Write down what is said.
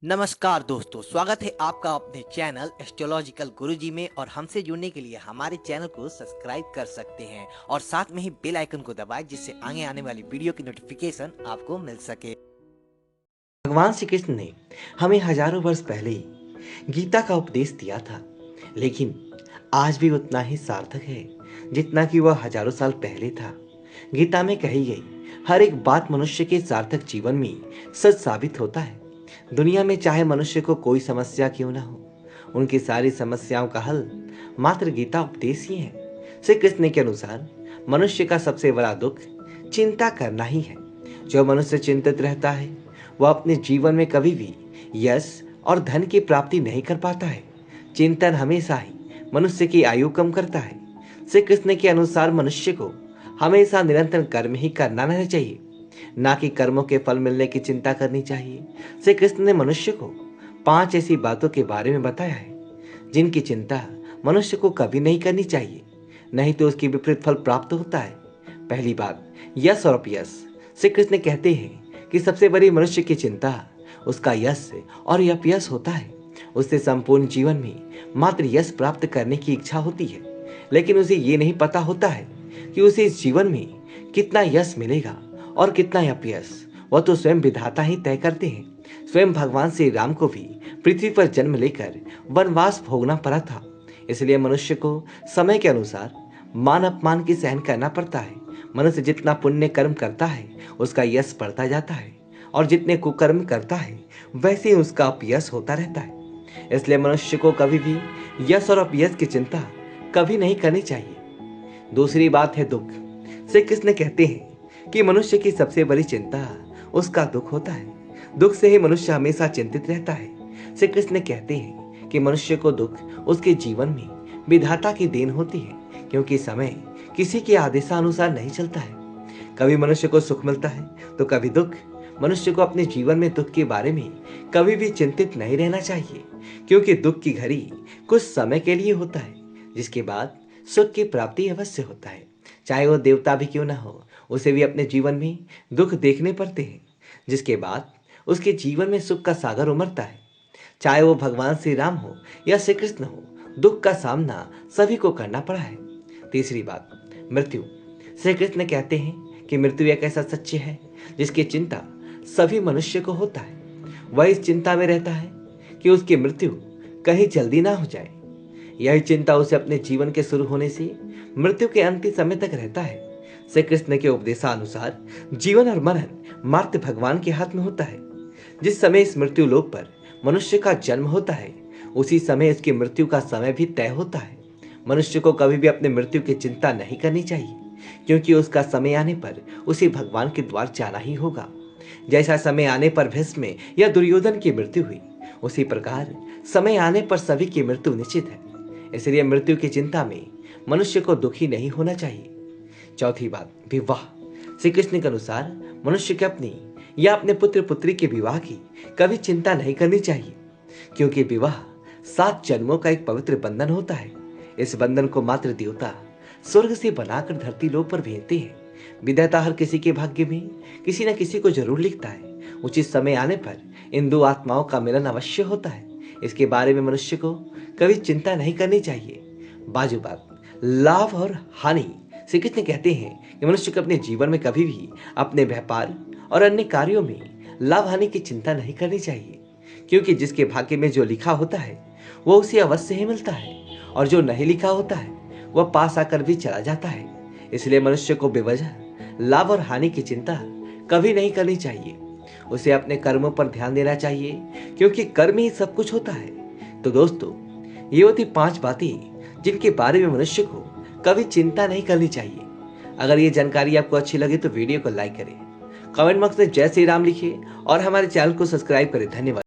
नमस्कार दोस्तों, स्वागत है आपका अपने चैनल एस्ट्रोलॉजिकल गुरुजी में। और हमसे जुड़ने के लिए हमारे चैनल को सब्सक्राइब कर सकते हैं और साथ में ही बेल आइकन को दबाएं, जिससे आगे आने वाली वीडियो की नोटिफिकेशन आपको मिल सके। भगवान श्री कृष्ण ने हमें हजारों वर्ष पहले ही गीता का उपदेश दिया था, लेकिन आज भी उतना ही सार्थक है जितना कि वह हजारों साल पहले था। गीता में कही गई हर एक बात मनुष्य के सार्थक जीवन में सच साबित होता है। दुनिया में चाहे मनुष्य को कोई समस्या क्यों ना हो, उनकी सारी समस्याओं का हल मात्र गीता उपदेश ही है। श्री कृष्ण के अनुसार मनुष्य का सबसे बड़ा दुख चिंता करना ही है। जो मनुष्य चिंतित रहता है वह अपने जीवन में कभी भी यश और धन की प्राप्ति नहीं कर पाता है। चिंतन हमेशा ही मनुष्य की आयु कम करता है। श्री कृष्ण के अनुसार मनुष्य को हमेशा निरंतर कर्म ही करना रहना चाहिए, ना कि कर्मों के फल मिलने की चिंता करनी चाहिए। श्री कृष्ण ने मनुष्य को 5 ऐसी बातों के बारे में बताया है जिनकी चिंता मनुष्य को कभी नहीं करनी चाहिए, नहीं तो उसकी विपरीत फल प्राप्त होता है। पहली बात, यश और अपयश। श्री कृष्ण कहते हैं कि सबसे बड़ी मनुष्य की चिंता उसका यश और अपयश होता है। उससे संपूर्ण जीवन में मात्र यश प्राप्त करने की इच्छा होती है, लेकिन उसे ये नहीं पता होता है कि उसे इस जीवन में कितना यश मिलेगा और कितना अपयश वह तो स्वयं विधाता ही तय करते हैं। स्वयं भगवान श्री राम को भी पृथ्वी पर जन्म लेकर वनवास भोगना पड़ा था, इसलिए मनुष्य को समय के अनुसार मान अपमान की सहन करना पड़ता है। मनुष्य जितना पुण्य कर्म करता है उसका यश बढ़ता जाता है, और जितने कुकर्म करता है वैसे ही उसका अपयश होता रहता है। इसलिए मनुष्य को कभी भी यश और अपयश की चिंता कभी नहीं करनी चाहिए। दूसरी बात है दुख। श्री कृष्ण कहते हैं कि मनुष्य की सबसे बड़ी चिंता उसका दुख होता है। दुख से ही मनुष्य हमेशा चिंतित रहता है। श्री कृष्ण कहते हैं कि मनुष्य को दुख उसके जीवन में विधाता की देन होती है, क्योंकि समय किसी के आदेशानुसार नहीं चलता है। कभी मनुष्य को सुख मिलता है तो कभी दुख। मनुष्य को अपने जीवन में दुख के बारे में कभी भी चिंतित नहीं रहना चाहिए, क्योंकि दुख की घड़ी कुछ समय के लिए होता है, जिसके बाद सुख की प्राप्ति अवश्य होता है। चाहे वो देवता भी क्यों ना हो, उसे भी अपने जीवन में दुख देखने पड़ते हैं, जिसके बाद उसके जीवन में सुख का सागर उमड़ता है। चाहे वो भगवान श्री राम हो या श्री कृष्ण हो, दुख का सामना सभी को करना पड़ा है। तीसरी बात, मृत्यु। श्री कृष्ण कहते हैं कि मृत्यु एक ऐसा सत्य है जिसकी चिंता सभी मनुष्य को होता है। वह इस चिंता में रहता है कि उसकी मृत्यु कहीं जल्दी ना हो जाए। यही चिंता उसे अपने जीवन के शुरू होने से मृत्यु के अंतिम समय तक रहता है। श्री कृष्ण के उपदेशानुसार जीवन और मरण मात्र भगवान के हाथ में होता है। जिस समय इस मृत्यु लोक पर मनुष्य का जन्म होता है, उसी समय इसकी मृत्यु का समय भी तय होता है। मनुष्य को कभी भी अपने मृत्यु की चिंता नहीं करनी चाहिए, क्योंकि उसका समय आने पर उसे भगवान के द्वार जाना ही होगा। जैसा समय आने पर भीष्म या दुर्योधन की मृत्यु हुई, उसी प्रकार समय आने पर सभी की मृत्यु निश्चित है। इसलिए मृत्यु की चिंता में मनुष्य को दुखी नहीं होना चाहिए। चौथी बात, विवाह। श्री कृष्ण के अनुसार मनुष्य के अपनी या अपने पुत्र पुत्री के विवाह की कभी चिंता नहीं करनी चाहिए, क्योंकि विवाह 7 जन्मों का एक पवित्र बंधन होता है। इस बंधन को मात्र देवता स्वर्ग से बनाकर धरती लोक पर भेजते हैं। विधाता हर किसी के भाग्य में किसी न किसी को जरूर लिखता है। उचित समय आने पर इन दो आत्माओं का मिलन अवश्य होता है। इसके बारे में मनुष्य को कभी चिंता नहीं करनी चाहिए। बाजू बात, लाभ और हानि। श्री कृष्ण कहते हैं कि मनुष्य को अपने जीवन में कभी भी अपने व्यापार और अन्य कार्यों में लाभ हानि की चिंता नहीं करनी चाहिए, क्योंकि जिसके भाग्य में जो लिखा होता है वो उसे अवश्य ही मिलता है, और जो नहीं लिखा होता है वह पास आकर भी चला जाता है। इसलिए मनुष्य को बेवजह लाभ और हानि की चिंता कभी नहीं करनी चाहिए। उसे अपने कर्मों पर ध्यान देना चाहिए, क्योंकि कर्म ही सब कुछ होता है। तो दोस्तों, ये होती 5 बातें जिनके बारे में मनुष्य को कभी चिंता नहीं करनी चाहिए। अगर ये जानकारी आपको अच्छी लगे तो वीडियो को लाइक करें, कमेंट बॉक्स में जय श्री राम लिखिए और हमारे चैनल को सब्सक्राइब करें। धन्यवाद।